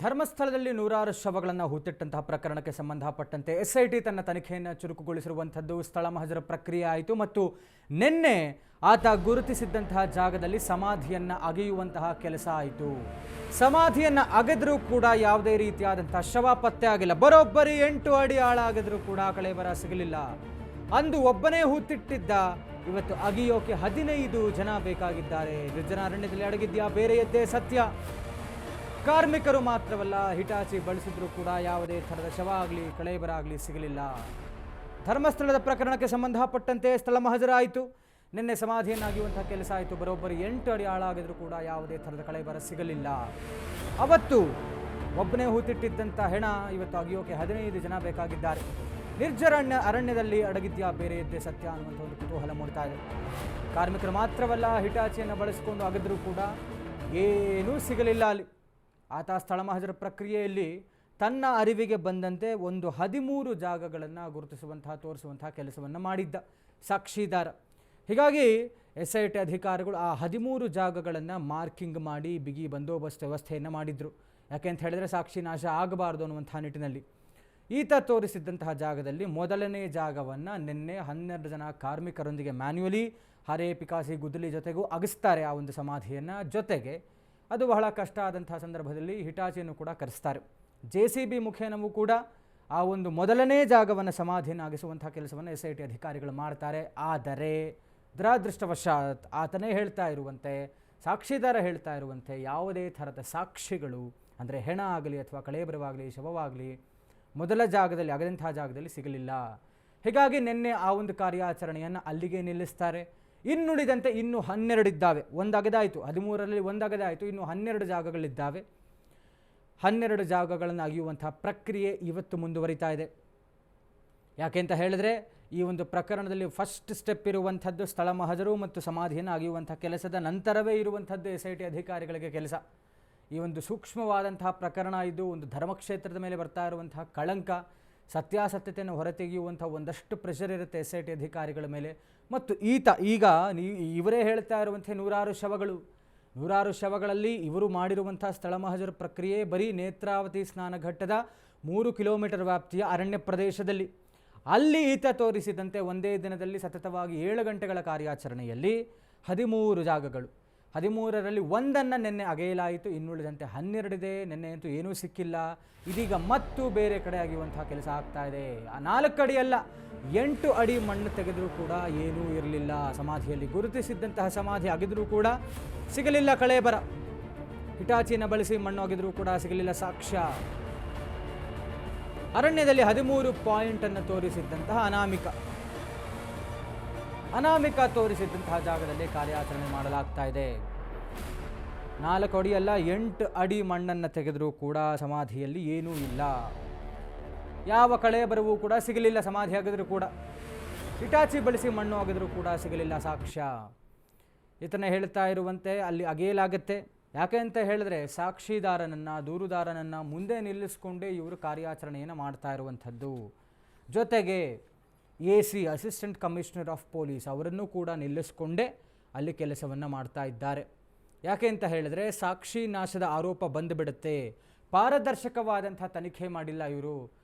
ಧರ್ಮಸ್ಥಳದಲ್ಲಿ ನೂರಾರು ಶವಗಳನ್ನು ಹೂತಿಟ್ಟಂತಹ ಪ್ರಕರಣಕ್ಕೆ ಸಂಬಂಧಪಟ್ಟಂತೆ ಎಸ್ಐಟಿ ತನ್ನ ತನಿಖೆಯನ್ನು ಚುರುಕುಗೊಳಿಸಿರುವಂಥದ್ದು ಸ್ಥಳ ಮಹಜರ ಪ್ರಕ್ರಿಯೆ ಆಯಿತು ಮತ್ತು ನಿನ್ನೆ ಆತ ಗುರುತಿಸಿದ್ದಂತಹ ಜಾಗದಲ್ಲಿ ಸಮಾಧಿಯನ್ನು ಅಗೆಯುವಂತಹ ಕೆಲಸ ಆಯಿತು. ಸಮಾಧಿಯನ್ನು ಅಗೆದರೂ ಕೂಡ ಯಾವುದೇ ರೀತಿಯಾದಂತಹ ಶವ ಪತ್ತೆ ಆಗಿಲ್ಲ. ಬರೋಬ್ಬರಿ 8 ಅಡಿ ಆಳ ಅಗೆದರೂ ಕೂಡ ಕಳೇಬರ ಸಿಗಲಿಲ್ಲ. ಅಂದು ಒಬ್ಬನೇ ಹೂತಿಟ್ಟಿದ್ದ, ಇವತ್ತು ಅಗಿಯೋಕೆ 15 ಜನ ಬೇಕಾಗಿದ್ದಾರೆ. ನಿರ್ಜನ ಅರಣ್ಯದಲ್ಲಿ ಅಡಗಿದ್ಯಾ ಬೇರೆಯದ್ದೇ ಸತ್ಯ. ಕಾರ್ಮಿಕರು ಮಾತ್ರವಲ್ಲ, ಹಿಟಾಚಿ ಬಳಸಿದ್ರೂ ಕೂಡ ಯಾವುದೇ ಥರದ ಶವ ಆಗಲಿ ಕಳೇಬರ ಆಗಲಿ ಸಿಗಲಿಲ್ಲ. ಧರ್ಮಸ್ಥಳದ ಪ್ರಕರಣಕ್ಕೆ ಸಂಬಂಧಪಟ್ಟಂತೆ ಸ್ಥಳ ಮಹಜರ ಆಯಿತು. ನಿನ್ನೆ ಸಮಾಧಿಯನ್ನಾಗಿರುವಂತಹ ಕೆಲಸ ಆಯಿತು. ಬರೋಬ್ಬರಿ 8 ಅಡಿ ಆಳ ಆಗಿದ್ರೂ ಕೂಡ ಯಾವುದೇ ಥರದ ಕಳೇಬರ ಸಿಗಲಿಲ್ಲ. ಅವತ್ತು ಒಬ್ಬನೇ ಹೂತಿಟ್ಟಿದ್ದಂಥ ಹೆಣ ಇವತ್ತು ಅಗಿಯೋಕೆ 15 ಜನ ಬೇಕಾಗಿದ್ದಾರೆ. ನಿರ್ಜನ ಅರಣ್ಯದಲ್ಲಿ ಅಡಗಿದ್ಯಾ ಬೇರೆಯದ್ದೇ ಸತ್ಯ ಅನ್ನುವಂಥ ಒಂದು ಕುತೂಹಲ ಮೂಡ್ತಾ ಇದೆ. ಕಾರ್ಮಿಕರು ಮಾತ್ರವಲ್ಲ, ಹಿಟಾಚಿಯನ್ನು ಬಳಸಿಕೊಂಡು ಅಗೆದ್ರೂ ಕೂಡ ಏನೂ ಸಿಗಲಿಲ್ಲ ಅಲ್ಲಿ. ಆತ ಸ್ಥಳ ಮಹಜರ ಪ್ರಕ್ರಿಯೆಯಲ್ಲಿ ತನ್ನ ಅರಿವಿಗೆ ಬಂದಂತೆ ಒಂದು 13 ಜಾಗಗಳನ್ನು ತೋರಿಸುವಂತಹ ಕೆಲಸವನ್ನು ಮಾಡಿದ್ದ ಸಾಕ್ಷಿದಾರ. ಹೀಗಾಗಿ SIT ಅಧಿಕಾರಿಗಳು ಆ 13 ಜಾಗಗಳನ್ನು ಮಾರ್ಕಿಂಗ್ ಮಾಡಿ ಬಿಗಿ ಬಂದೋಬಸ್ತ್ ವ್ಯವಸ್ಥೆಯನ್ನು ಮಾಡಿದರು. ಯಾಕೆಂತ ಹೇಳಿದರೆ ಸಾಕ್ಷಿ ನಾಶ ಆಗಬಾರ್ದು ಅನ್ನುವಂಥ ನಿಟ್ಟಿನಲ್ಲಿ. ಈತ ತೋರಿಸಿದ್ದಂತಹ ಜಾಗದಲ್ಲಿ ಮೊದಲನೇ ಜಾಗವನ್ನು ನಿನ್ನೆ 12 ಜನ ಕಾರ್ಮಿಕರೊಂದಿಗೆ ಮ್ಯಾನ್ಯುಯಲಿ ಹರೆ ಪಿಕಾಸಿ ಗುದ್ದಲಿ ಜೊತೆಗೂ ಅಗಿಸ್ತಾರೆ ಆ ಒಂದು ಸಮಾಧಿಯನ್ನು. ಜೊತೆಗೆ ಅದು ಬಹಳ ಕಷ್ಟ ಆದಂತಹ ಸಂದರ್ಭದಲ್ಲಿ ಹಿಟಾಚಿಯನ್ನು ಕೂಡ ಕರೆಸ್ತಾರೆ. JCB ಮುಖೇನವೂ ಕೂಡ ಆ ಒಂದು ಮೊದಲನೇ ಜಾಗವನ್ನು ಸಮಾಧಿಯನ್ನು ಆಗಿಸುವಂತಹ ಕೆಲಸವನ್ನು SIT ಅಧಿಕಾರಿಗಳು ಮಾಡ್ತಾರೆ. ಆದರೆ ದುರಾದೃಷ್ಟವಶಾತ್ ಆತನೇ ಹೇಳ್ತಾ ಇರುವಂತೆ, ಸಾಕ್ಷಿದಾರ ಹೇಳ್ತಾ ಇರುವಂತೆ ಯಾವುದೇ ಥರದ ಸಾಕ್ಷಿಗಳು ಅಂದರೆ ಹೆಣ ಆಗಲಿ ಅಥವಾ ಕಳೇಬರವಾಗಲಿ ಶವವಾಗಲಿ ಮೊದಲ ಜಾಗದಲ್ಲಿ ಅಗದಂತಹ ಜಾಗದಲ್ಲಿ ಸಿಗಲಿಲ್ಲ. ಹೀಗಾಗಿ ನಿನ್ನೆ ಆ ಒಂದು ಕಾರ್ಯಾಚರಣೆಯನ್ನು ಅಲ್ಲಿಗೆ ನಿಲ್ಲಿಸ್ತಾರೆ. ಇನ್ನುಳಿದಂತೆ ಇನ್ನೂ 12 ಇದ್ದಾವೆ. ಒಂದು ಅಗದಾಯಿತು, 13ರಲ್ಲಿ ಒಂದು ಅಗದಾಯಿತು, ಇನ್ನು 12 ಜಾಗಗಳಿದ್ದಾವೆ. 12 ಜಾಗಗಳನ್ನು ಅಗೆಯುವಂತಹ ಪ್ರಕ್ರಿಯೆ ಇವತ್ತು ಮುಂದುವರಿತಾ ಇದೆ. ಯಾಕೆಂತ ಹೇಳಿದ್ರೆ ಈ ಒಂದು ಪ್ರಕರಣದಲ್ಲಿ ಫಸ್ಟ್ ಸ್ಟೆಪ್ ಇರುವಂಥದ್ದು ಸ್ಥಳ ಮಹಜರು ಮತ್ತು ಸಮಾಧಿಯನ್ನು ಅಗೆಯುವಂಥ ಕೆಲಸದ ನಂತರವೇ ಇರುವಂಥದ್ದು SIT ಅಧಿಕಾರಿಗಳಿಗೆ ಕೆಲಸ. ಈ ಒಂದು ಸೂಕ್ಷ್ಮವಾದಂತಹ ಪ್ರಕರಣ ಇದು. ಒಂದು ಧರ್ಮಕ್ಷೇತ್ರದ ಮೇಲೆ ಬರ್ತಾ ಇರುವಂತಹ ಕಳಂಕ, ಸತ್ಯಾಸತ್ಯತೆಯನ್ನು ಹೊರತೆಗೆಯುವಂಥ ಒಂದಷ್ಟು ಪ್ರೆಷರ್ ಇರುತ್ತೆ SIT ಅಧಿಕಾರಿಗಳ ಮೇಲೆ. ಮತ್ತು ಈಗ ಇವರೇ ಹೇಳ್ತಾ ಇರುವಂಥ ನೂರಾರು ಶವಗಳಲ್ಲಿ ಇವರು ಮಾಡಿರುವಂಥ ಸ್ಥಳ ಮಹಜರ ಪ್ರಕ್ರಿಯೆ ಬರೀ ನೇತ್ರಾವತಿ ಸ್ನಾನಘಟ್ಟದ 3 ಕಿಲೋಮೀಟರ್ ವ್ಯಾಪ್ತಿಯ ಅರಣ್ಯ ಪ್ರದೇಶದಲ್ಲಿ. ಅಲ್ಲಿ ಈತ ತೋರಿಸಿದಂತೆ ಒಂದೇ ದಿನದಲ್ಲಿ ಸತತವಾಗಿ 7 ಗಂಟೆಗಳ ಕಾರ್ಯಾಚರಣೆಯಲ್ಲಿ 13 ಜಾಗಗಳು, 13ರಲ್ಲಿ ಒಂದನ್ನು ನಿನ್ನೆ ಅಗೆಯಲಾಯಿತು. ಇನ್ನುಳಿದಂತೆ 12 ಇದೆ. ನಿನ್ನೆ ಅಂತೂ ಏನೂ ಸಿಕ್ಕಿಲ್ಲ. ಇದೀಗ ಮತ್ತು ಬೇರೆ ಕಡೆ ಅಗೆಯುವಂತಹ ಕೆಲಸ ಆಗ್ತಾ ಇದೆ. ಆ 4 ಅಡಿಯಲ್ಲ, 8 ಅಡಿ ಮಣ್ಣು ತೆಗೆದರೂ ಕೂಡ ಏನೂ ಇರಲಿಲ್ಲ ಸಮಾಧಿಯಲ್ಲಿ. ಗುರುತಿಸಿದ್ದಂತಹ ಸಮಾಧಿ ಅಗೆದರೂ ಕೂಡ ಸಿಗಲಿಲ್ಲ ಕಳೇಬರ. ಹಿಟಾಚಿಯನ್ನು ಬಳಸಿ ಮಣ್ಣು ಅಗೆದರೂ ಕೂಡ ಸಿಗಲಿಲ್ಲ ಸಾಕ್ಷ್ಯ. ಅರಣ್ಯದಲ್ಲಿ 13 ಪಾಯಿಂಟನ್ನು ತೋರಿಸಿದ್ದಂತಹ ಅನಾಮಿಕ ತೋರಿಸಿದ್ದಂತಹ ಜಾಗದಲ್ಲಿ ಕಾರ್ಯಾಚರಣೆ ಮಾಡಲಾಗ್ತಾ ಇದೆ. 4 ಅಡಿಯಲ್ಲ, 8 ಅಡಿ ಮಣ್ಣನ್ನು ತೆಗೆದರೂ ಕೂಡ ಸಮಾಧಿಯಲ್ಲಿ ಏನೂ ಇಲ್ಲ. ಯಾವ ಕಳೇಬರವೂ ಕೂಡ ಸಿಗಲಿಲ್ಲ. ಸಮಾಧಿ ಆಗಿದ್ರೂ ಕೂಡ ಹಿಟಾಚಿ ಬಳಸಿ ಮಣ್ಣು ಆಗಿದ್ರೂ ಕೂಡ ಸಿಗಲಿಲ್ಲ ಸಾಕ್ಷ್ಯ. ಈತನೇ ಹೇಳ್ತಾ ಇರುವಂತೆ ಅಲ್ಲಿ ಅಗೆಯಲಾಗತ್ತೆ. ಯಾಕೆ ಅಂತ ಹೇಳಿದ್ರೆ ಸಾಕ್ಷಿದಾರನನ್ನು, ದೂರುದಾರನನ್ನು ಮುಂದೆ ನಿಲ್ಲಿಸ್ಕೊಂಡೇ ಇವರು ಕಾರ್ಯಾಚರಣೆಯನ್ನು ಮಾಡ್ತಾ ಇರುವಂಥದ್ದು. ಜೊತೆಗೆ AC assistant commissioner of police ಅವರನ್ನು ಕೂಡ ನಿಲ್ಲಿಸ್ಕೊಂಡೇ ಅಲ್ಲಿ ಕೆಲಸವನ್ನು ಮಾಡ್ತಾ ಇದ್ದಾರೆ. ಯಾಕೆ ಅಂತ ಹೇಳಿದ್ರೆ ಸಾಕ್ಷಿ ನಾಶದ ಆರೋಪ ಬಂದುಬಿಡುತ್ತೆ. ಪಾರದರ್ಶಕವಾದಂಥ ತನಿಖೆ ಮಾಡಿಲ್ಲ ಇವರು.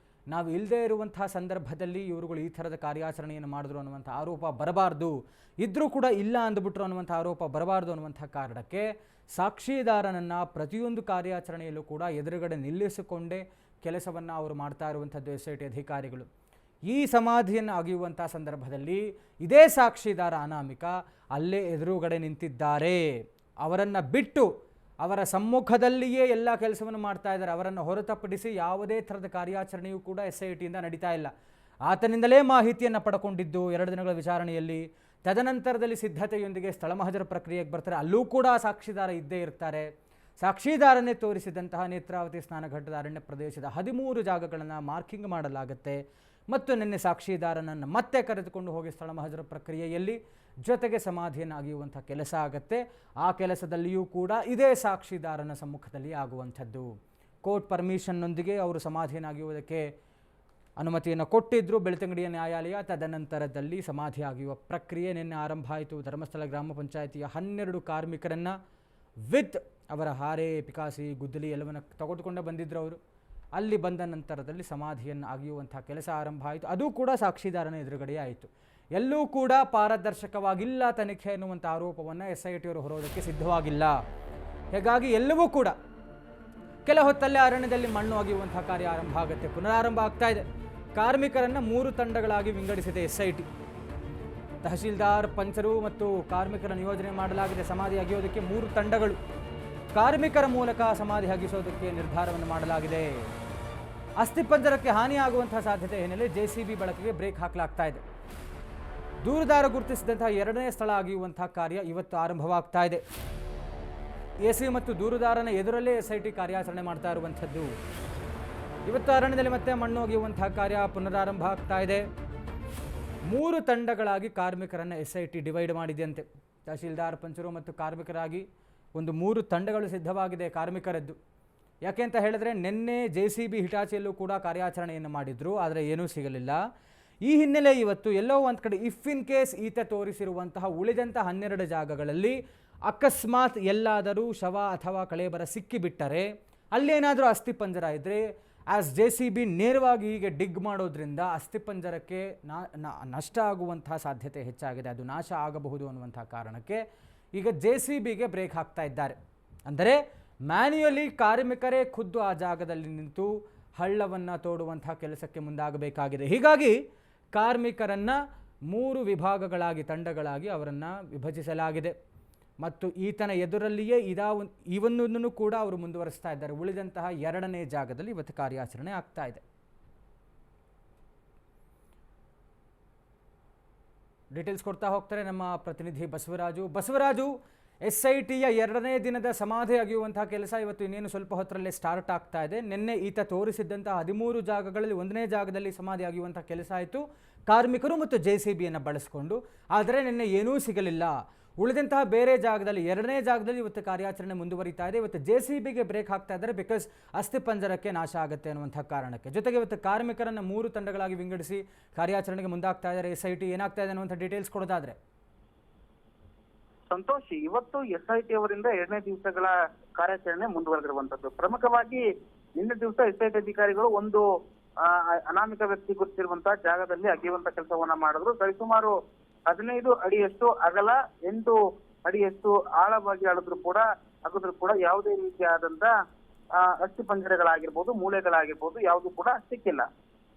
ನಾವು ಇಲ್ಲದೇ ಇರುವಂತಹ ಸಂದರ್ಭದಲ್ಲಿ ಇವರುಗಳು ಈ ಥರದ ಕಾರ್ಯಾಚರಣೆಯನ್ನು ಮಾಡಿದ್ರು ಅನ್ನುವಂಥ ಆರೋಪ ಬರಬಾರ್ದು. ಇದ್ರೂ ಕೂಡ ಇಲ್ಲ ಅಂದುಬಿಟ್ರು ಅನ್ನುವಂಥ ಆರೋಪ ಬರಬಾರ್ದು ಅನ್ನುವಂಥ ಕಾರಣಕ್ಕೆ ಸಾಕ್ಷಿದಾರನನ್ನು ಪ್ರತಿಯೊಂದು ಕಾರ್ಯಾಚರಣೆಯಲ್ಲೂ ಕೂಡ ಎದುರುಗಡೆ ನಿಲ್ಲಿಸಿಕೊಂಡೇ ಕೆಲಸವನ್ನು ಅವರು ಮಾಡ್ತಾ ಇರುವಂಥದ್ದು SIT ಅಧಿಕಾರಿಗಳು. ಈ ಸಮಾಧಿಯನ್ನು ಅಗೆಯುವಂಥ ಸಂದರ್ಭದಲ್ಲಿ ಇದೇ ಸಾಕ್ಷಿದಾರ ಅನಾಮಿಕ ಅಲ್ಲೇ ಎದುರುಗಡೆ ನಿಂತಿದ್ದಾರೆ. ಅವರನ್ನು ಬಿಟ್ಟು ಅವರ ಸಮ್ಮುಖದಲ್ಲಿಯೇ ಎಲ್ಲ ಕೆಲಸವನ್ನು ಮಾಡ್ತಾ ಇದ್ದಾರೆ. ಅವರನ್ನು ಹೊರತುಪಡಿಸಿ ಯಾವುದೇ ಥರದ ಕಾರ್ಯಾಚರಣೆಯೂ ಕೂಡ SITಯಿಂದ ನಡೀತಾ ಇಲ್ಲ. ಆತನಿಂದಲೇ ಮಾಹಿತಿಯನ್ನು ಪಡ್ಕೊಂಡಿದ್ದು 2 ದಿನಗಳ ವಿಚಾರಣೆಯಲ್ಲಿ. ತದನಂತರದಲ್ಲಿ ಸಿದ್ಧತೆಯೊಂದಿಗೆ ಸ್ಥಳ ಮಹಜರ ಪ್ರಕ್ರಿಯೆಗೆ ಬರ್ತಾರೆ. ಅಲ್ಲೂ ಕೂಡ ಸಾಕ್ಷಿದಾರ ಇದ್ದೇ ಇರ್ತಾರೆ. ಸಾಕ್ಷಿದಾರನೇ ತೋರಿಸಿದಂತಹ ನೇತ್ರಾವತಿ ಸ್ನಾನಘಟ್ಟದ ಅರಣ್ಯ ಪ್ರದೇಶದ 13 ಜಾಗಗಳನ್ನು ಮಾರ್ಕಿಂಗ್ ಮಾಡಲಾಗುತ್ತೆ. ಮತ್ತು ನಿನ್ನೆ ಸಾಕ್ಷಿದಾರನನ್ನು ಮತ್ತೆ ಕರೆದುಕೊಂಡು ಹೋಗಿ ಸ್ಥಳ ಮಹಜರ ಪ್ರಕ್ರಿಯೆಯಲ್ಲಿ ಜೊತೆಗೆ ಸಮಾಧಿಯನ್ನು ಅಗೆಯುವಂಥ ಕೆಲಸ ಆಗುತ್ತೆ. ಆ ಕೆಲಸದಲ್ಲಿಯೂ ಕೂಡ ಇದೇ ಸಾಕ್ಷಿದಾರನ ಸಮ್ಮುಖದಲ್ಲಿ ಆಗುವಂಥದ್ದು. ಕೋರ್ಟ್ ಪರ್ಮಿಷನ್ನೊಂದಿಗೆ ಅವರು ಸಮಾಧಿಯನ್ನು ಅಗೆಯುವುದಕ್ಕೆ ಅನುಮತಿಯನ್ನು ಕೊಟ್ಟಿದ್ದರು ಬೆಳ್ತಂಗಡಿಯ ನ್ಯಾಯಾಲಯ. ತದನಂತರದಲ್ಲಿ ಸಮಾಧಿ ಅಗೆಯುವ ಪ್ರಕ್ರಿಯೆ ನಿನ್ನೆ ಆರಂಭ ಆಯಿತು. ಧರ್ಮಸ್ಥಳ ಗ್ರಾಮ ಪಂಚಾಯಿತಿಯ 12 ಕಾರ್ಮಿಕರನ್ನು ವಿತ್ ಅವರ ಹಾರೆ ಪಿಕಾಸಿ ಗುದ್ದಲಿ ಎಲ್ಲವನ್ನು ತೆಗೆದುಕೊಂಡೇ ಬಂದಿದ್ದರು ಅವರು. ಅಲ್ಲಿ ಬಂದ ನಂತರದಲ್ಲಿ ಸಮಾಧಿಯನ್ನು ಅಗೆಯುವಂಥ ಕೆಲಸ ಆರಂಭ ಆಯಿತು. ಅದು ಕೂಡ ಸಾಕ್ಷಿದಾರನ ಎದುರುಗಡೆ ಆಯಿತು. ಎಲ್ಲೂ ಕೂಡ ಪಾರದರ್ಶಕವಾಗಿಲ್ಲ ತನಿಖೆ ಎನ್ನುವಂಥ ಆರೋಪವನ್ನು SIT ಅವರು ಹೊರೋದಕ್ಕೆ ಸಿದ್ಧವಾಗಿಲ್ಲ. ಹೀಗಾಗಿ ಎಲ್ಲವೂ ಕೂಡ ಕೆಲ ಹೊತ್ತಲ್ಲೇ ಅರಣ್ಯದಲ್ಲಿ ಮಣ್ಣು ಅಗೆಯುವಂಥ ಕಾರ್ಯ ಆರಂಭ ಆಗುತ್ತೆ, ಪುನರಾರಂಭ ಆಗ್ತಾ ಇದೆ. ಕಾರ್ಮಿಕರನ್ನು 3 ತಂಡಗಳಾಗಿ ವಿಂಗಡಿಸಿದೆ SIT. ತಹಶೀಲ್ದಾರ್, ಪಂಚರು ಮತ್ತು ಕಾರ್ಮಿಕರ ನಿಯೋಜನೆ ಮಾಡಲಾಗಿದೆ. ಸಮಾಧಿ ಅಗೆಯೋದಕ್ಕೆ 3 ತಂಡಗಳು, ಕಾರ್ಮಿಕರ ಮೂಲಕ ಸಮಾಧಿ ಅಗಿಸೋದಕ್ಕೆ ನಿರ್ಧಾರವನ್ನು ಮಾಡಲಾಗಿದೆ. ಅಸ್ಥಿಪಂಜರಕ್ಕೆ ಹಾನಿಯಾಗುವಂತಹ ಸಾಧ್ಯತೆ ಹಿನ್ನೆಲೆ JCB ಬಳಕೆಗೆ ಬ್ರೇಕ್ ಹಾಕಲಾಗ್ತಾ ಇದೆ. ದೂರುದಾರ ಗುರುತಿಸಿದಂತಹ 2ನೇ ಸ್ಥಳ ಅಗೆಯುವಂತಹ ಕಾರ್ಯ ಇವತ್ತು ಆರಂಭವಾಗ್ತಾ ಇದೆ. AC ಮತ್ತು ದೂರುದಾರನ ಎದುರಲ್ಲೇ SIT ಕಾರ್ಯಾಚರಣೆ ಮಾಡ್ತಾ ಇರುವಂಥದ್ದು. ಇವತ್ತು ಅರಣ್ಯದಲ್ಲಿ ಮತ್ತೆ ಮಣ್ಣು ಒಗೆಯುವಂತಹ ಕಾರ್ಯ ಪುನರಾರಂಭ ಆಗ್ತಾ ಇದೆ. 3 ತಂಡಗಳಾಗಿ ಕಾರ್ಮಿಕರನ್ನು SIT ಡಿವೈಡ್ ಮಾಡಿದೆಯಂತೆ. ತಹಶೀಲ್ದಾರ್, ಪಂಚರು ಮತ್ತು ಕಾರ್ಮಿಕರಾಗಿ ಒಂದು 3 ತಂಡಗಳು ಸಿದ್ಧವಾಗಿದೆ ಕಾರ್ಮಿಕರದ್ದು. ಯಾಕೆ ಅಂತ ಹೇಳಿದ್ರೆ ನಿನ್ನೆ JCB ಹಿಟಾಚಿಯಲ್ಲೂ ಕೂಡ ಕಾರ್ಯಾಚರಣೆಯನ್ನು ಮಾಡಿದ್ರು, ಆದರೆ ಏನೂ ಸಿಗಲಿಲ್ಲ. ಈ ಹಿನ್ನೆಲೆ ಇವತ್ತು ಎಲ್ಲೋ ಒಂದು ಕಡೆ ಇಫ್ ಇನ್ ಕೇಸ್ ಈತ ತೋರಿಸಿರುವಂತಹ ಉಳಿದಂಥ 12 ಜಾಗಗಳಲ್ಲಿ ಅಕಸ್ಮಾತ್ ಎಲ್ಲಾದರೂ ಶವ ಅಥವಾ ಕಳೇಬರ ಸಿಕ್ಕಿಬಿಟ್ಟರೆ, ಅಲ್ಲೇನಾದರೂ ಅಸ್ಥಿಪಂಜರ ಇದ್ದರೆ JCB ನೇರವಾಗಿ ಹೀಗೆ ಡಿಗ್ ಮಾಡೋದ್ರಿಂದ ಅಸ್ಥಿಪಂಜರಕ್ಕೆ ನಷ್ಟ ಆಗುವಂತಹ ಸಾಧ್ಯತೆ ಹೆಚ್ಚಾಗಿದೆ, ಅದು ನಾಶ ಆಗಬಹುದು ಅನ್ನುವಂಥ ಕಾರಣಕ್ಕೆ ಈಗ JCBಗೆ ಬ್ರೇಕ್ ಹಾಕ್ತಾ ಇದ್ದಾರೆ. ಅಂದರೆ ಮ್ಯಾನ್ಯುಯಲಿ ಕಾರ್ಮಿಕರೇ ಖುದ್ದು ಆ ಜಾಗದಲ್ಲಿ ನಿಂತು ಹಳ್ಳವನ್ನು ತೋಡುವಂಥ ಕೆಲಸಕ್ಕೆ ಮುಂದಾಗಬೇಕಾಗಿದೆ. ಹೀಗಾಗಿ ಕಾರ್ಮಿಕರನ್ನು 3 ವಿಭಾಗಗಳಾಗಿ, ತಂಡಗಳಾಗಿ ಅವರನ್ನು ವಿಭಜಿಸಲಾಗಿದೆ. ಮತ್ತು ಈತನ ಎದುರಲ್ಲಿಯೇ ಇವನ್ನೂ ಕೂಡ ಅವರು ಮುಂದುವರಿಸ್ತಾ ಇದ್ದಾರೆ. ಉಳಿದಂತಹ 2ನೇ ಜಾಗದಲ್ಲಿ ಇವತ್ತು ಕಾರ್ಯಾಚರಣೆ ಆಗ್ತಾ ಇದೆ. ಡೀಟೇಲ್ಸ್ ಕೊಡ್ತಾ ಹೋಗ್ತಾರೆ ನಮ್ಮ ಪ್ರತಿನಿಧಿ ಬಸವರಾಜು. SITಯ 2ನೇ ದಿನದ ಸಮಾಧಿ ಅಗೆಯುವಂತಹ ಕೆಲಸ ಇವತ್ತು ಇನ್ನೇನು ಸ್ವಲ್ಪ ಹೊತ್ತರಲ್ಲೇ ಸ್ಟಾರ್ಟ್ ಆಗ್ತಾ ಇದೆ. ನಿನ್ನೆ ಈತ ತೋರಿಸಿದ್ದಂತಹ 13 ಜಾಗಗಳಲ್ಲಿ 1ನೇ ಜಾಗದಲ್ಲಿ ಸಮಾಧಿ ಅಗೆಯುವಂಥ ಕೆಲಸ ಆಯಿತು ಕಾರ್ಮಿಕರು ಮತ್ತು JCBಯನ್ನು ಬಳಸಿಕೊಂಡು. ಆದರೆ ನಿನ್ನೆ ಏನೂ ಸಿಗಲಿಲ್ಲ. ಉಳಿದಂತಹ ಬೇರೆ ಜಾಗದಲ್ಲಿ 2ನೇ ಜಾಗದಲ್ಲಿ ಇವತ್ತು ಕಾರ್ಯಾಚರಣೆ ಮುಂದುವರಿತಾ ಇದೆ. ಇವತ್ತು JCBಗೆ ಬ್ರೇಕ್ ಹಾಕ್ತಾ ಇದ್ದಾರೆ, ಬಿಕಾಸ್ ಅಸ್ಥಿಪಂಜರಕ್ಕೆ ನಾಶ ಆಗುತ್ತೆ ಅನ್ನುವಂಥ ಕಾರಣಕ್ಕೆ. ಜೊತೆಗೆ ಇವತ್ತು ಕಾರ್ಮಿಕರನ್ನು 3 ತಂಡಗಳಾಗಿ ವಿಂಗಡಿಸಿ ಕಾರ್ಯಾಚರಣೆಗೆ ಮುಂದಾಗ್ತಾ ಇದ್ದಾರೆ SIT. ಏನಾಗ್ತಾ ಇದೆ ಅನ್ನುವಂಥ ಡೀಟೇಲ್ಸ್ ಕೊಡೋದಾದ್ರೆ ಸಂತೋಷ್, ಇವತ್ತು SIT ಅವರಿಂದ 2ನೇ ದಿವಸಗಳ ಕಾರ್ಯಾಚರಣೆ ಮುಂದುವರೆದಿರುವಂತದ್ದು. ಪ್ರಮುಖವಾಗಿ ನಿನ್ನೆ ದಿವಸ SIT ಅಧಿಕಾರಿಗಳು ಒಂದು ಅನಾಮಿಕ ವ್ಯಕ್ತಿ ಗುರುತಿರುವಂತಹ ಜಾಗದಲ್ಲಿ ಅಗೆಯುವಂತ ಕೆಲಸವನ್ನ ಮಾಡಿದ್ರು. ಸರಿಸುಮಾರು 15 ಅಡಿಯಷ್ಟು ಅಗಲ, 8 ಅಡಿಯಷ್ಟು ಆಳವಾಗಿ ಅಗಿದ್ರು ಕೂಡ ಯಾವುದೇ ರೀತಿಯಾದಂತ ಅಸ್ಥಿಪಂಜರಗಳಾಗಿರ್ಬೋದು, ಮೂಳೆಗಳಾಗಿರ್ಬೋದು ಯಾವುದು ಕೂಡ ಸಿಕ್ಕಿಲ್ಲ.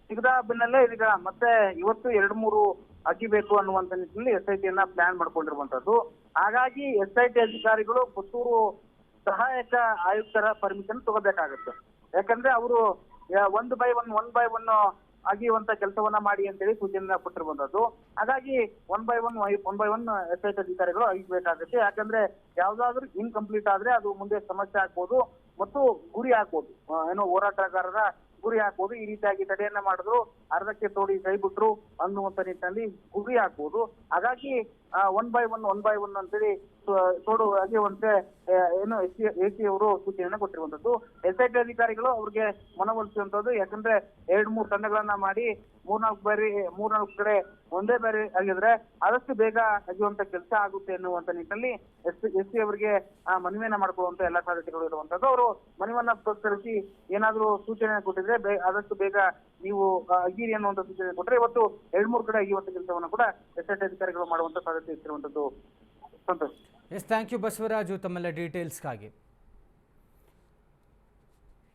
ಸಿಗದ ಬೆನ್ನಲ್ಲೇ ಇದೀಗ ಮತ್ತೆ ಇವತ್ತು 2-3 ಅಗಿಬೇಕು ಅನ್ನುವಂತ ನಿಟ್ಟಿನಲ್ಲಿ SITಯನ್ನ ಪ್ಲಾನ್ ಮಾಡ್ಕೊಂಡಿರುವಂತದ್ದು. ಹಾಗಾಗಿ SIT ಅಧಿಕಾರಿಗಳು ಪುತ್ತೂರು ಸಹಾಯಕ ಆಯುಕ್ತರ ಪರ್ಮಿಷನ್ ತಗೋಬೇಕಾಗುತ್ತೆ. ಯಾಕಂದ್ರೆ ಅವರು 1 by 1 ಅಗಿಯುವಂತ ಕೆಲಸವನ್ನ ಮಾಡಿ ಅಂತೇಳಿ ಸೂಚನೆ ಕೊಟ್ಟಿರುವಂತದ್ದು. ಹಾಗಾಗಿ 1 by 1 SIT ಅಧಿಕಾರಿಗಳು ಅಗಿಬೇಕಾಗುತ್ತೆ. ಯಾಕಂದ್ರೆ ಯಾವ್ದಾದ್ರು ಇನ್ಕಂಪ್ಲೀಟ್ ಆದ್ರೆ ಅದು ಮುಂದೆ ಸಮಸ್ಯೆ ಆಗ್ಬೋದು ಮತ್ತು ಗುರಿ ಆಗ್ಬೋದು, ಹೋರಾಟಗಾರರ ಗುರಿ ಹಾಕ್ಬೋದು. ಈ ರೀತಿಯಾಗಿ ತಡೆಯನ್ನ ಮಾಡಿದ್ರು, ಅರ್ಧಕ್ಕೆ ತೋಡಿ ಕೈ ಬಿಟ್ರು ಅನ್ನುವಂತ ನಿಟ್ಟಿನಲ್ಲಿ ಗುರಿ ಹಾಕ್ಬೋದು. ಹಾಗಾಗಿ 1 by 1 ಅಂತೇಳಿ ತೋಡು ಅಗೆಯುವಂತೆ AC ಅವರು ಸೂಚನೆಯನ್ನ ಕೊಟ್ಟಿರುವಂತದ್ದು. SIT ಅಧಿಕಾರಿಗಳು ಅವ್ರಿಗೆ ಮನವೊಲಿಸುವಂತದ್ದು. ಯಾಕಂದ್ರೆ 2-3 ತಂಡಗಳನ್ನ ಮಾಡಿ 3-4 ಕಡೆ ಒಂದೇ ಬೇರೆ ಆಗಿದ್ರೆ ಆದಷ್ಟು ಬೇಗ ಅಗೆಯುವಂತ ಕೆಲಸ ಆಗುತ್ತೆ ಎನ್ನುವಂತ ನಿಟ್ಟಿನಲ್ಲಿ SC ಅವರಿಗೆ ಮನವಿಯನ್ನ ಮಾಡ್ಕೊಳ್ಳುವಂತ ಎಲ್ಲಾ ಸಾಧ್ಯತೆಗಳು ಇರುವಂತದ್ದು. ಅವರು ಮನವಿಯನ್ನ ಪುರಸ್ಕರಿಸಿ ಏನಾದ್ರು ಸೂಚನೆ ಕೊಟ್ಟಿದ್ರೆ ಆದಷ್ಟು ಬೇಗ ನೀವು ಅಗಿರಿ ಅನ್ನುವಂತ ಸೂಚನೆ ಕೊಟ್ಟರೆ ಇವತ್ತು 2-3 ಕಡೆ ಅಗಿಯುವಂತ ಕೆಲಸವನ್ನು ಕೂಡ SIT ಅಧಿಕಾರಿಗಳು ಮಾಡುವಂತ ಸಾಧ್ಯತೆ ಇಟ್ಟಿರುವಂತದ್ದು. Santosh. Yes, thank you Basavaraju ತಮ್ಮೆಲ್ಲ ಡೀಟೇಲ್ಸ್ಗಾಗಿ.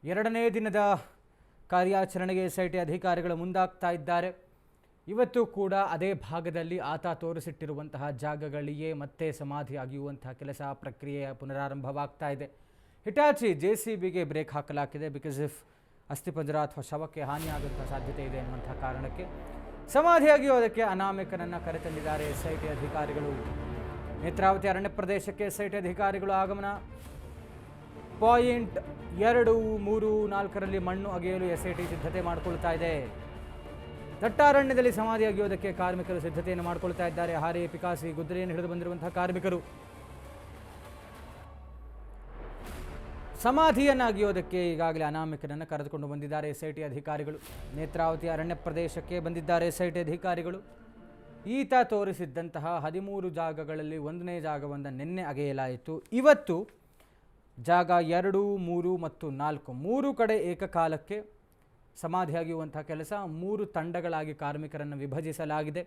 2ನೇ ದಿನದ ಕಾರ್ಯಾಚರಣೆಗೆ SIT ಅಧಿಕಾರಿಗಳು ಮುಂದಾಗ್ತಾ ಇದ್ದಾರೆ. ಇವತ್ತು ಕೂಡ ಅದೇ ಭಾಗದಲ್ಲಿ ಆತ ತೋರಿಸಿಟ್ಟಿರುವಂತಹ ಜಾಗಗಳಿಗೆ ಮತ್ತೆ ಸಮಾಧಿ ಅಗೆಯುವಂತಹ ಕೆಲಸ ಪ್ರಕ್ರಿಯೆ ಪುನರಾರಂಭವಾಗ್ತಾ ಇದೆ. ಹಿಟಾಚಿ JCBಗೆ ಬ್ರೇಕ್ ಹಾಕಲಾಗಿದೆ. ಬಿಕಾಸ್ ಇಫ್ ಅಸ್ಥಿಪಂಜರ ಅಥವಾ ಶವಕ್ಕೆ ಹಾನಿಯಾಗುವಂಥ ಸಾಧ್ಯತೆ ಇದೆ ಎನ್ನುವಂಥ ಕಾರಣಕ್ಕೆ ಸಮಾಧಿ ಅಗೆಯೋದಕ್ಕೆ ಅನಾಮಿಕನನ್ನು ಕರೆತಂದಿದ್ದಾರೆ SIT ಅಧಿಕಾರಿಗಳು. ನೇತ್ರಾವತಿ ಅರಣ್ಯ ಪ್ರದೇಶಕ್ಕೆ SIT ಅಧಿಕಾರಿಗಳು ಆಗಮನ. ಪಾಯಿಂಟ್ 2, 3, 4ರಲ್ಲಿ ಮಣ್ಣು ಅಗೆಯಲು SIT ಸಿದ್ಧತೆ ಮಾಡಿಕೊಳ್ತಾ ಇದೆ. ದಟ್ಟಾರಣ್ಯದಲ್ಲಿ ಸಮಾಧಿ ಅಗೆಯೋದಕ್ಕೆ ಕಾರ್ಮಿಕರು ಸಿದ್ಧತೆಯನ್ನು ಮಾಡಿಕೊಳ್ತಾ ಇದ್ದಾರೆ. ಹಾರೆ, ಪಿಕಾಸಿ, ಗುದ್ದಲಿಯನ್ನು ಹಿಡಿದು ಬಂದಿರುವಂತಹ ಕಾರ್ಮಿಕರು ಸಮಾಧಿಯನ್ನು ಅಗೆಯೋದಕ್ಕೆ ಈಗಾಗಲೇ ಅನಾಮಿಕನನ್ನು ಕರೆದುಕೊಂಡು ಬಂದಿದ್ದಾರೆ SIT ಅಧಿಕಾರಿಗಳು. ನೇತ್ರಾವತಿ ಅರಣ್ಯ ಪ್ರದೇಶಕ್ಕೆ ಬಂದಿದ್ದಾರೆ SIT ಅಧಿಕಾರಿಗಳು. ಈತ ತೋರಿಸಿದ್ದಂತಹ 13 ಜಾಗಗಳಲ್ಲಿ 1ನೇ ಜಾಗವನ್ನು ನಿನ್ನೆ ಅಗೆಯಲಾಯಿತು. ಇವತ್ತು ಜಾಗ 2, 3 ಮತ್ತು 4 3 ಕಡೆ ಏಕಕಾಲಕ್ಕೆ ಸಮಾಧಿಯಾಗಿರುವಂಥ ಕೆಲಸ. 3 ತಂಡಗಳಾಗಿ ಕಾರ್ಮಿಕರನ್ನು ವಿಭಜಿಸಲಾಗಿದೆ.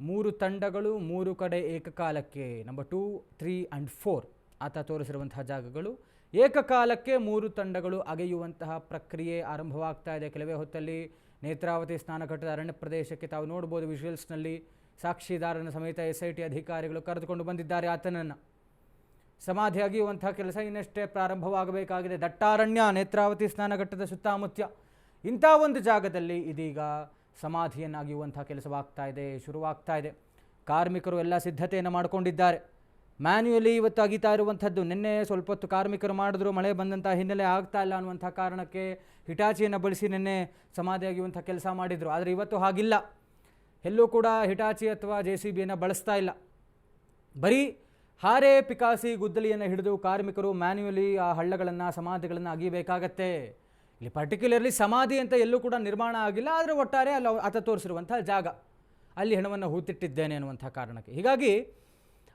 3 ತಂಡಗಳು 3 ಕಡೆ ಏಕಕಾಲಕ್ಕೆ ನಂಬರ್ 2, 3 ಆ್ಯಂಡ್ 4 ಆತ ತೋರಿಸಿರುವಂತಹ ಜಾಗಗಳು ಏಕಕಾಲಕ್ಕೆ 3 ತಂಡಗಳು ಅಗೆಯುವಂತಹ ಪ್ರಕ್ರಿಯೆ ಆರಂಭವಾಗ್ತಾ ಇದೆ. ಕೆಲವೇ ಹೊತ್ತಲ್ಲಿ ನೇತ್ರಾವತಿ ಸ್ನಾನಘಟ್ಟದ ಅರಣ್ಯ ಪ್ರದೇಶಕ್ಕೆ ತಾವು ನೋಡ್ಬೋದು ವಿಜುವಲ್ಸ್ನಲ್ಲಿ ಸಾಕ್ಷಿದಾರನ ಸಮೇತ SIT ಅಧಿಕಾರಿಗಳು ಕರೆದುಕೊಂಡು ಬಂದಿದ್ದಾರೆ ಆತನನ್ನು. ಸಮಾಧಿ ಅಗೆಯುವಂಥ ಕೆಲಸ ಇನ್ನಷ್ಟೇ ಪ್ರಾರಂಭವಾಗಬೇಕಾಗಿದೆ. ದಟ್ಟಾರಣ್ಯ ನೇತ್ರಾವತಿ ಸ್ನಾನಘಟ್ಟದ ಸುತ್ತಮುತ್ತ ಇಂಥ ಒಂದು ಜಾಗದಲ್ಲಿ ಇದೀಗ ಸಮಾಧಿಯನ್ನು ಅಗೆಯುವಂಥ ಕೆಲಸವಾಗ್ತಾ ಇದೆ, ಶುರುವಾಗ್ತಾ ಇದೆ. ಕಾರ್ಮಿಕರು ಎಲ್ಲ ಸಿದ್ಧತೆಯನ್ನು ಮಾಡಿಕೊಂಡಿದ್ದಾರೆ. ಮ್ಯಾನ್ಯುಯಲಿ ಇವತ್ತು ಅಗಿತಾ ಇರುವಂಥದ್ದು. ನಿನ್ನೆ ಸ್ವಲ್ಪ ಹೊತ್ತು ಕಾರ್ಮಿಕರು ಮಾಡಿದ್ರು, ಮಳೆ ಬಂದಂಥ ಹಿನ್ನೆಲೆ ಆಗ್ತಾ ಇಲ್ಲ ಅನ್ನುವಂಥ ಕಾರಣಕ್ಕೆ ಹಿಟಾಚಿಯನ್ನು ಬಳಸಿ ನಿನ್ನೆ ಸಮಾಧಿ ಅಗೆಯುವಂಥ ಕೆಲಸ ಮಾಡಿದರು. ಆದರೆ ಇವತ್ತು ಹಾಗಿಲ್ಲ. ಎಲ್ಲೂ ಕೂಡ ಹಿಟಾಚಿ ಅಥವಾ JCBಯನ್ನು ಬಳಸ್ತಾ ಇಲ್ಲ. ಬರೀ ಹಾರೆ ಪಿಕಾಸಿ ಗುದ್ದಲಿಯನ್ನು ಹಿಡಿದು ಕಾರ್ಮಿಕರು ಮ್ಯಾನ್ಯುಯಲಿ ಆ ಹಳ್ಳಗಳನ್ನು ಸಮಾಧಿಗಳನ್ನು ಅಗಿಬೇಕಾಗತ್ತೆ. ಇಲ್ಲಿ ಪರ್ಟಿಕ್ಯುಲರ್ಲಿ ಸಮಾಧಿ ಅಂತ ಎಲ್ಲೂ ಕೂಡ ನಿರ್ಮಾಣ ಆಗಿಲ್ಲ. ಆದರೆ ಒಟ್ಟಾರೆ ಅಲ್ಲಿ ಆತ ತೋರಿಸಿರುವಂಥ ಜಾಗ ಅಲ್ಲಿ ಹೆಣವನ್ನು ಹೂತಿಟ್ಟಿದ್ದೇನೆ ಅನ್ನುವಂಥ ಕಾರಣಕ್ಕೆ. ಹೀಗಾಗಿ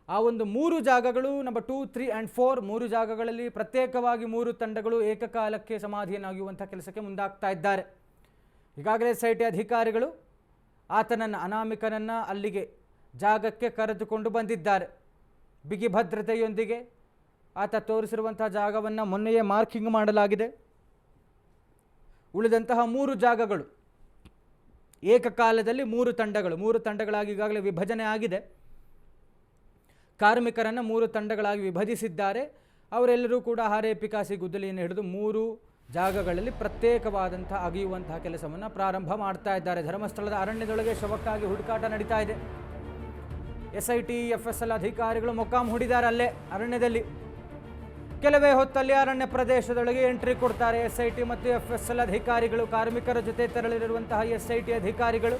ಆ ಒಂದು 3 ಜಾಗಗಳು ನಂಬರ್ 2, 3 ಆ್ಯಂಡ್ 4 3 ಜಾಗಗಳಲ್ಲಿ ಪ್ರತ್ಯೇಕವಾಗಿ 3 ತಂಡಗಳು ಏಕಕಾಲಕ್ಕೆ ಸಮಾಧಿಯನ್ನು ಅಗೆಯುವಂಥ ಕೆಲಸಕ್ಕೆ ಮುಂದಾಗ್ತಾ ಇದ್ದಾರೆ. ಈಗಾಗಲೇ SIT ಅಧಿಕಾರಿಗಳು ಆತನನ್ನು ಅನಾಮಿಕನನ್ನು ಅಲ್ಲಿಗೆ ಜಾಗಕ್ಕೆ ಕರೆದುಕೊಂಡು ಬಂದಿದ್ದಾರೆ. ಬಿಗಿ ಭದ್ರತೆಯೊಂದಿಗೆ ಆತ ತೋರಿಸಿರುವಂಥ ಜಾಗವನ್ನು ಮೊನ್ನೆಯೇ ಮಾರ್ಕಿಂಗ್ ಮಾಡಲಾಗಿದೆ. ಉಳಿದಂತಹ 3 ಜಾಗಗಳು ಏಕಕಾಲದಲ್ಲಿ 3 ತಂಡಗಳಾಗಿ ಈಗಾಗಲೇ ವಿಭಜನೆ ಆಗಿದೆ. ಕಾರ್ಮಿಕರನ್ನು 3 ತಂಡಗಳಾಗಿ ವಿಭಜಿಸಿದ್ದಾರೆ. ಅವರೆಲ್ಲರೂ ಕೂಡ ಹಾರೆ ಪಿಕಾಸಿ ಗುದ್ದಲಿಯನ್ನು ಹಿಡಿದು 3 ಜಾಗಗಳಲ್ಲಿ ಪ್ರತ್ಯೇಕವಾದಂಥ ಅಗೆಯುವಂತಹ ಕೆಲಸವನ್ನು ಪ್ರಾರಂಭ ಮಾಡ್ತಾ ಇದ್ದಾರೆ. ಧರ್ಮಸ್ಥಳದ ಅರಣ್ಯದೊಳಗೆ ಶವಕ್ಕಾಗಿ ಹುಡುಕಾಟ ನಡೀತಾ ಇದೆ. SIT FSL ಅಧಿಕಾರಿಗಳು ಮೊಕ್ಕಾಂ ಹೂಡಿದ್ದಾರೆ ಅಲ್ಲೇ ಅರಣ್ಯದಲ್ಲಿ. ಕೆಲವೇ ಹೊತ್ತಲ್ಲಿ ಅರಣ್ಯ ಪ್ರದೇಶದೊಳಗೆ ಎಂಟ್ರಿ ಕೊಡ್ತಾರೆ SIT ಮತ್ತು FSL ಅಧಿಕಾರಿಗಳು. ಕಾರ್ಮಿಕರ ಜೊತೆ ತೆರಳಿರುವಂತಹ SIT ಅಧಿಕಾರಿಗಳು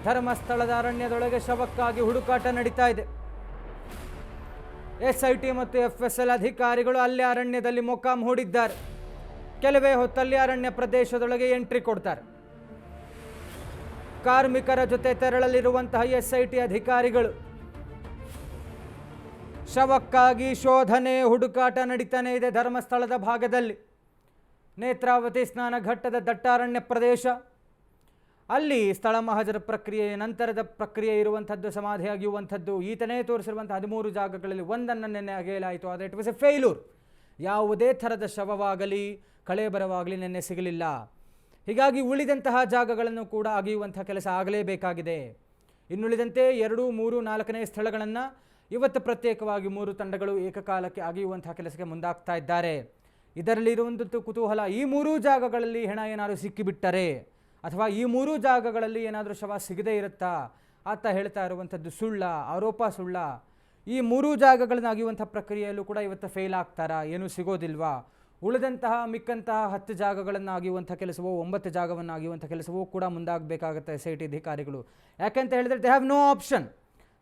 ಧರ್ಮಸ್ಥಳದ ಅರಣ್ಯದೊಳಗೆ ಶವಕ್ಕಾಗಿ ಹುಡುಕಾಟ ನಡೀತಾ ಇದೆ. SIT ಮತ್ತು FSL ಅಧಿಕಾರಿಗಳು ಅಲ್ಲೇ ಅರಣ್ಯದಲ್ಲಿ ಮೊಕ್ಕಾಂ ಹೂಡಿದ್ದಾರೆ. ಕೆಲವೇ ಹೊತ್ತಲ್ಲಿ ಅರಣ್ಯ ಪ್ರದೇಶದೊಳಗೆ ಎಂಟ್ರಿ ಕೊಡ್ತಾರೆ. ಕಾರ್ಮಿಕರ ಜೊತೆ ತೆರಳಲಿರುವಂತಹ SIT ಅಧಿಕಾರಿಗಳು ಶವಕ್ಕಾಗಿ ಶೋಧನೆ ಹುಡುಕಾಟ ನಡೀತಾನೆ ಇದೆ. ಧರ್ಮಸ್ಥಳದ ಭಾಗದಲ್ಲಿ ನೇತ್ರಾವತಿ ಸ್ನಾನಘಟ್ಟದ ದಟ್ಟಾರಣ್ಯ ಪ್ರದೇಶ, ಅಲ್ಲಿ ಸ್ಥಳ ಮಹಜರ ಪ್ರಕ್ರಿಯೆ ನಂತರದ ಪ್ರಕ್ರಿಯೆ ಇರುವಂಥದ್ದು, ಸಮಾಧಿ ಅಗೆಯುವಂಥದ್ದು. ಈತನೇ ತೋರಿಸಿರುವಂಥ 13 ಜಾಗಗಳಲ್ಲಿ ಒಂದನ್ನು ನಿನ್ನೆ ಅಗೆಯಲಾಯಿತು. ಆದರೆ ಇಟ್ ವಾಸ್ ಎ ಫೇಲ್ಯೂರ್. ಯಾವುದೇ ಥರದ ಶವವಾಗಲಿ ಕಳೇಬರವಾಗಲಿ ನಿನ್ನೆ ಸಿಗಲಿಲ್ಲ. ಹೀಗಾಗಿ ಉಳಿದಂತಹ ಜಾಗಗಳನ್ನು ಕೂಡ ಅಗೆಯುವಂಥ ಕೆಲಸ ಆಗಲೇಬೇಕಾಗಿದೆ. ಇನ್ನುಳಿದಂತೆ 2, 3, 4ನೇ ಸ್ಥಳಗಳನ್ನು ಇವತ್ತು ಪ್ರತ್ಯೇಕವಾಗಿ 3 ತಂಡಗಳು ಏಕಕಾಲಕ್ಕೆ ಅಗೆಯುವಂಥ ಕೆಲಸಕ್ಕೆ ಮುಂದಾಗ್ತಾ ಇದ್ದಾರೆ. ಇದರಲ್ಲಿ ಇರುವಂಥದ್ದು ಕುತೂಹಲ, ಈ 3 ಜಾಗಗಳಲ್ಲಿ ಹೆಣ ಏನಾದರೂ ಸಿಕ್ಕಿಬಿಟ್ಟರೆ ಅಥವಾ ಈ 3 ಜಾಗಗಳಲ್ಲಿ ಏನಾದರೂ ಶವ ಸಿಗದೇ ಇರುತ್ತಾ? ಆತ ಹೇಳ್ತಾ ಇರುವಂಥದ್ದು ಸುಳ್ಳ, ಆರೋಪ ಸುಳ್ಳ? ಈ 3 ಜಾಗಗಳನ್ನು ಅಗೆಯುವಂಥ ಪ್ರಕ್ರಿಯೆಯಲ್ಲೂ ಕೂಡ ಇವತ್ತು ಫೇಲ್ ಆಗ್ತಾರಾ? ಏನೂ ಸಿಗೋದಿಲ್ವಾ? ಉಳಿದಂತಹ ಮಿಕ್ಕಂತಹ 10 ಜಾಗಗಳನ್ನು ಅಗೆಯುವಂಥ ಕೆಲಸವೋ 9 ಜಾಗವನ್ನು ಅಗೆಯುವಂಥ ಕೆಲಸವೂ ಕೂಡ ಮುಂದಾಗಬೇಕಾಗುತ್ತೆ SIT ಅಧಿಕಾರಿಗಳು. ಯಾಕೆಂತ ಹೇಳಿದರೆ ದೇ ಹ್ಯಾವ್ ನೋ ಆಪ್ಷನ್.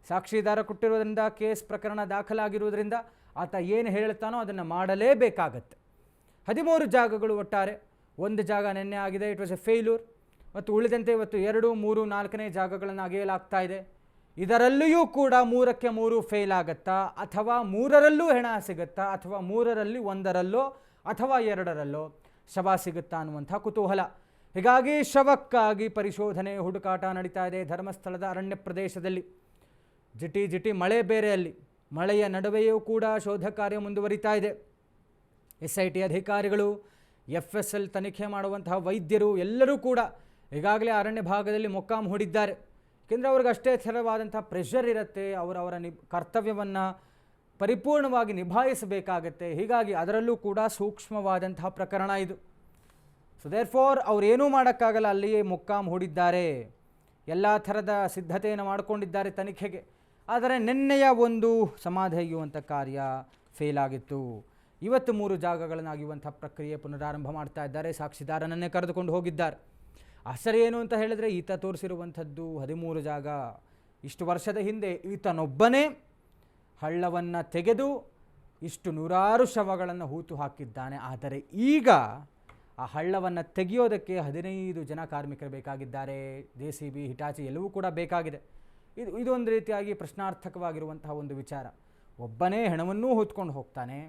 ಸಾಕ್ಷಿದಾರ ಕೊಟ್ಟಿರೋದ್ರಿಂದ, ಕೇಸ್ ಪ್ರಕರಣ ದಾಖಲಾಗಿರುವುದರಿಂದ ಆತ ಏನು ಹೇಳ್ತಾನೋ ಅದನ್ನು ಮಾಡಲೇಬೇಕಾಗತ್ತೆ. 13 ಜಾಗಗಳು ಒಟ್ಟಾರೆ. 1 ಜಾಗ ನಿನ್ನೆ ಆಗಿದೆ, ಇಟ್ ವಾಸ್ ಎ ಫೇಲ್ಯೂರ್. ಮತ್ತು ಉಳಿದಂತೆ ಇವತ್ತು 2, 3, 4ನೇ ಜಾಗಗಳನ್ನು ಅಗೆಯಲಾಗ್ತಾ ಇದೆ. ಇದರಲ್ಲಿಯೂ ಕೂಡ 3ಕ್ಕೆ 3 ಫೇಲ್ ಆಗುತ್ತಾ, ಅಥವಾ 3ರಲ್ಲೂ ಹೆಣ ಸಿಗುತ್ತಾ, ಅಥವಾ 3ರಲ್ಲಿ 1ರಲ್ಲೋ ಅಥವಾ 2ರಲ್ಲೋ ಶವ ಸಿಗುತ್ತಾ ಅನ್ನುವಂಥ ಕುತೂಹಲ. ಹೀಗಾಗಿ ಶವಕ್ಕಾಗಿ ಪರಿಶೋಧನೆ ಹುಡುಕಾಟ ನಡೀತಾ ಇದೆ ಧರ್ಮಸ್ಥಳದ ಅರಣ್ಯ ಪ್ರದೇಶದಲ್ಲಿ. ಜಿಟಿ ಮಳೆ ಬೇರೆ. ಅಲ್ಲಿ ಮಳೆಯ ನಡುವೆಯೂ ಕೂಡ ಶೋಧ ಕಾರ್ಯ ಮುಂದುವರಿತಾ ಇದೆ. SIT ಅಧಿಕಾರಿಗಳು, FSL ತನಿಖೆ ಮಾಡುವಂತಹ ವೈದ್ಯರು ಎಲ್ಲರೂ ಕೂಡ ಈಗಾಗಲೇ ಅರಣ್ಯ ಭಾಗದಲ್ಲಿ ಮೊಕ್ಕಾಂ ಹೂಡಿದ್ದಾರೆ. ಏಕೆಂದರೆ ಅವ್ರಿಗೆ ಅಷ್ಟೇ ಥರವಾದಂಥ ಪ್ರೆಷರ್ ಇರುತ್ತೆ. ಅವರವರ ಕರ್ತವ್ಯವನ್ನು ಪರಿಪೂರ್ಣವಾಗಿ ನಿಭಾಯಿಸಬೇಕಾಗತ್ತೆ. ಹೀಗಾಗಿ ಅದರಲ್ಲೂ ಕೂಡ ಸೂಕ್ಷ್ಮವಾದಂತಹ ಪ್ರಕರಣ ಇದು. ಸೊ ದೇರ್ಫೋರ್ ಅವರೇನೂ ಮಾಡೋಕ್ಕಾಗಲ್ಲ, ಅಲ್ಲಿಯೇ ಮೊಕ್ಕಾಂ ಹೂಡಿದ್ದಾರೆ. ಎಲ್ಲ ಥರದ ಸಿದ್ಧತೆಯನ್ನು ಮಾಡಿಕೊಂಡಿದ್ದಾರೆ ತನಿಖೆಗೆ. ಆದರೆ ನಿನ್ನೆಯ ಒಂದು ಸಮಾಧಿ ಅಗೆಯುವಂಥ ಕಾರ್ಯ ಫೇಲ್ ಆಗಿತ್ತು. ಇವತ್ತು 3 ಜಾಗಗಳನ್ನು ಅಗೆಯುವಂಥ ಪ್ರಕ್ರಿಯೆ ಪುನರಾರಂಭ ಮಾಡ್ತಾ ಇದ್ದಾರೆ. ಸಾಕ್ಷಿದಾರನನ್ನೇ ಕರೆದುಕೊಂಡು ಹೋಗಿದ್ದಾರೆ. ಆಶ್ಚರ್ಯ ಏನು ಅಂತ ಹೇಳಿದರೆ, ಈತ ತೋರಿಸಿರುವಂಥದ್ದು 13 ಜಾಗ. ಇಷ್ಟು ವರ್ಷದ ಹಿಂದೆ ಈತನೊಬ್ಬನೇ ಹಳ್ಳವನ್ನು ತೆಗೆದು ಇಷ್ಟು 100 ಶವಗಳನ್ನು ಹೂತು ಹಾಕಿದ್ದಾನೆ. ಆದರೆ ಈಗ ಆ ಹಳ್ಳವನ್ನು ತೆಗೆಯೋದಕ್ಕೆ 15 ಜನ ಕಾರ್ಮಿಕರು ಬೇಕಾಗಿದ್ದಾರೆ. JCB, ಹಿಟಾಚಿ ಎಲ್ಲವೂ ಕೂಡ ಬೇಕಾಗಿದೆ. ಇದೊಂದು ರೀತಿಯಾಗಿ ಪ್ರಶ್ನಾರ್ಥಕವಾಗಿರುವಂತಹ ಒಂದು ವಿಚಾರ. ಒಬ್ಬನೇ ಹೆಣವನ್ನೂ ಹೊತ್ಕೊಂಡು ಹೋಗ್ತಾನೆ.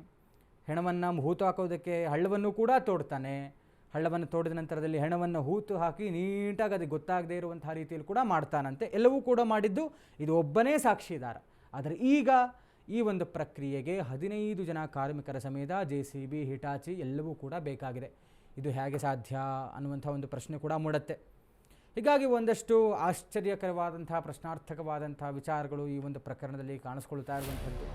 ಹೆಣವನ್ನು ಹೂತು ಹಾಕೋದಕ್ಕೆ ಹಳ್ಳವನ್ನು ಕೂಡ ತೋಡ್ತಾನೆ. ಹಳ್ಳವನ್ನು ತೋಡಿದ ನಂತರದಲ್ಲಿ ಹೆಣವನ್ನು ಹೂತು ಹಾಕಿ ನೀಟಾಗಿ ಅದಕ್ಕೆ ಗೊತ್ತಾಗದೇ ಇರುವಂತಹ ರೀತಿಯಲ್ಲಿ ಕೂಡ ಮಾಡ್ತಾನಂತೆ. ಎಲ್ಲವೂ ಕೂಡ ಮಾಡಿದ್ದು ಇದು ಒಬ್ಬನೇ ಸಾಕ್ಷಿದಾರ. ಆದರೆ ಈಗ ಈ ಒಂದು ಪ್ರಕ್ರಿಯೆಗೆ 15 ಜನ ಕಾರ್ಮಿಕರ ಸಮೇತ JCB, ಹಿಟಾಚಿ ಎಲ್ಲವೂ ಕೂಡ ಬೇಕಾಗಿದೆ. ಇದು ಹೇಗೆ ಸಾಧ್ಯ ಅನ್ನುವಂಥ ಒಂದು ಪ್ರಶ್ನೆ ಕೂಡ ಮೂಡುತ್ತೆ. ಹೀಗಾಗಿ ಒಂದಷ್ಟು ಆಶ್ಚರ್ಯಕರವಾದಂಥ ಪ್ರಶ್ನಾರ್ಥಕವಾದಂಥ ವಿಚಾರಗಳು ಈ ಒಂದು ಪ್ರಕರಣದಲ್ಲಿ ಕಾಣಿಸ್ಕೊಳ್ತಾ ಇರುವಂಥದ್ದು.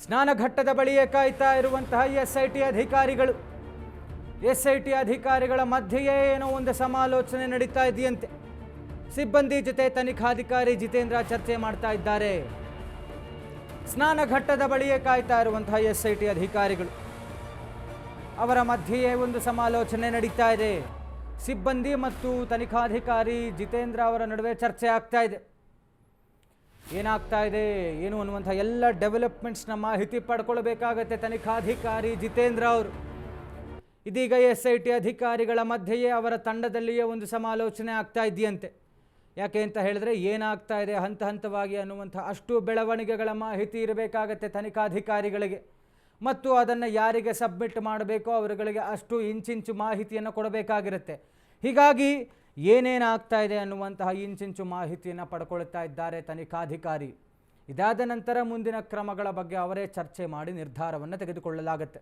ಸ್ನಾನಘಟ್ಟದ ಬಳಿಯೇ ಕಾಯ್ತಾ ಇರುವಂತಹ SIT ಅಧಿಕಾರಿಗಳು, SIT ಅಧಿಕಾರಿಗಳ ಮಧ್ಯೆಯೇ ಏನೋ ಒಂದು ಸಮಾಲೋಚನೆ ನಡೀತಾ ಇದೆಯಂತೆ. ಸಿಬ್ಬಂದಿ ಜೊತೆ ತನಿಖಾಧಿಕಾರಿ ಜಿತೇಂದ್ರ ಚರ್ಚೆ ಮಾಡ್ತಾ ಇದ್ದಾರೆ. ಸ್ನಾನಘಟ್ಟದ ಬಳಿಯೇ ಕಾಯ್ತಾ ಇರುವಂತಹ SIT ಅಧಿಕಾರಿಗಳು, ಅವರ ಮಧ್ಯೆಯೇ ಒಂದು ಸಮಾಲೋಚನೆ ನಡೀತಾ ಇದೆ. ಸಿಬ್ಬಂದಿ ಮತ್ತು ತನಿಖಾಧಿಕಾರಿ ಜಿತೇಂದ್ರ ಅವರ ನಡುವೆ ಚರ್ಚೆ ಆಗ್ತಾ ಇದೆ. ಏನಾಗ್ತಾ ಇದೆ ಏನು ಅನ್ನುವಂಥ ಎಲ್ಲ ಡೆವಲಪ್ಮೆಂಟ್ಸ್ನ ಮಾಹಿತಿ ಪಡ್ಕೊಳ್ಬೇಕಾಗತ್ತೆ ತನಿಖಾಧಿಕಾರಿ ಜಿತೇಂದ್ರ ಅವರು. ಇದೀಗ SIT ಅಧಿಕಾರಿಗಳ ಮಧ್ಯೆಯೇ ಅವರ ತಂಡದಲ್ಲಿಯೇ ಒಂದು ಸಮಾಲೋಚನೆ ಆಗ್ತಾ ಇದೆಯಂತೆ. ಯಾಕೆ ಅಂತ ಹೇಳಿದ್ರೆ ಏನಾಗ್ತಾ ಇದೆ ಹಂತ ಹಂತವಾಗಿ ಅನ್ನುವಂಥ ಅಷ್ಟು ಬೆಳವಣಿಗೆಗಳ ಮಾಹಿತಿ ಇರಬೇಕಾಗತ್ತೆ ತನಿಖಾಧಿಕಾರಿಗಳಿಗೆ. ಮತ್ತು ಅದನ್ನು ಯಾರಿಗೆ ಸಬ್ಮಿಟ್ ಮಾಡಬೇಕೋ ಅವರುಗಳಿಗೆ ಅಷ್ಟು ಇಂಚಿಂಚು ಮಾಹಿತಿಯನ್ನು ಕೊಡಬೇಕಾಗಿರುತ್ತೆ. ಹೀಗಾಗಿ ಏನೇನಾಗ್ತಾ ಇದೆ ಅನ್ನುವಂತಹ ಇಂಚಿಂಚು ಮಾಹಿತಿಯನ್ನು ಪಡ್ಕೊಳ್ತಾ ಇದ್ದಾರೆ ತನಿಖಾಧಿಕಾರಿ. ಇದಾದ ನಂತರ ಮುಂದಿನ ಕ್ರಮಗಳ ಬಗ್ಗೆ ಅವರೇ ಚರ್ಚೆ ಮಾಡಿ ನಿರ್ಧಾರವನ್ನು ತೆಗೆದುಕೊಳ್ಳಲಾಗುತ್ತೆ.